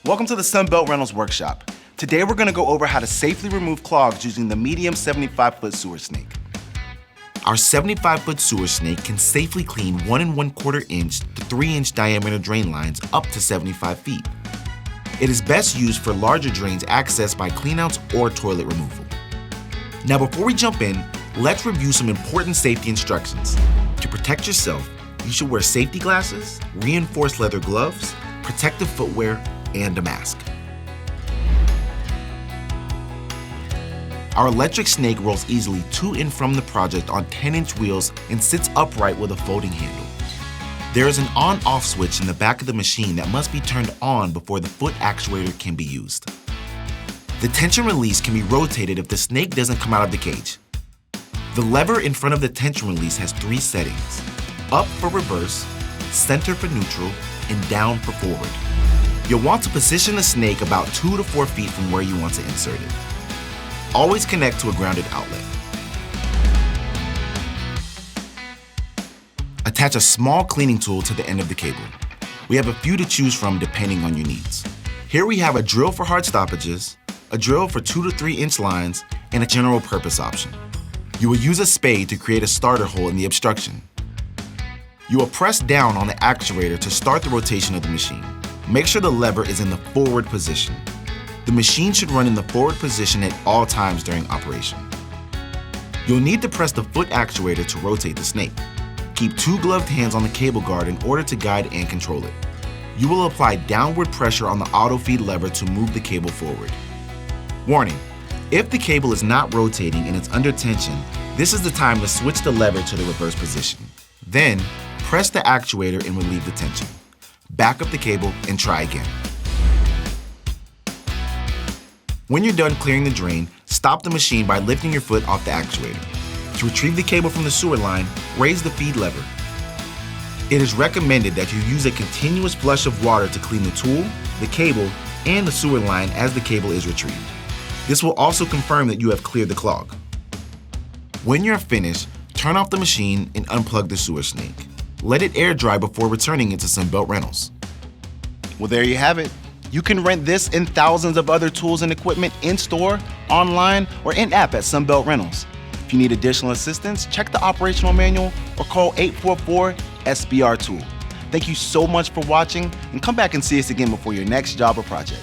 Welcome to the Sunbelt Rentals Workshop. Today we're going to go over how to safely remove clogs using the medium 75-foot sewer snake. Our 75-foot sewer snake can safely clean 1 1/4 inch to 3-inch diameter drain lines up to 75 feet. It is best used for larger drains accessed by cleanouts or toilet removal. Now before we jump in, let's review some important safety instructions. To protect yourself, you should wear safety glasses, reinforced leather gloves, protective footwear, and a mask. Our electric snake rolls easily to and from the project on 10-inch wheels and sits upright with a folding handle. There is an on-off switch in the back of the machine that must be turned on before the foot actuator can be used. The tension release can be rotated if the snake doesn't come out of the cage. The lever in front of the tension release has 3 settings: up for reverse, center for neutral, and down for forward. You'll want to position the snake about 2 to 4 feet from where you want to insert it. Always connect to a grounded outlet. Attach a small cleaning tool to the end of the cable. We have a few to choose from depending on your needs. Here we have a drill for hard stoppages, a drill for 2 to 3 inch lines, and a general purpose option. You will use a spade to create a starter hole in the obstruction. You will press down on the actuator to start the rotation of the machine. Make sure the lever is in the forward position. The machine should run in the forward position at all times during operation. You'll need to press the foot actuator to rotate the snake. Keep 2 gloved hands on the cable guard in order to guide and control it. You will apply downward pressure on the auto feed lever to move the cable forward. Warning: if the cable is not rotating and it's under tension, this is the time to switch the lever to the reverse position. Then, press the actuator and relieve the tension. Back up the cable and try again. When you're done clearing the drain, stop the machine by lifting your foot off the actuator. To retrieve the cable from the sewer line, raise the feed lever. It is recommended that you use a continuous flush of water to clean the tool, the cable, and the sewer line as the cable is retrieved. This will also confirm that you have cleared the clog. When you're finished, turn off the machine and unplug the sewer snake. Let it air dry before returning it to Sunbelt Rentals. Well, there you have it. You can rent this and thousands of other tools and equipment in-store, online, or in-app at Sunbelt Rentals. If you need additional assistance, check the operational manual or call 844-SBR-TOOL. Thank you so much for watching, and come back and see us again before your next job or project.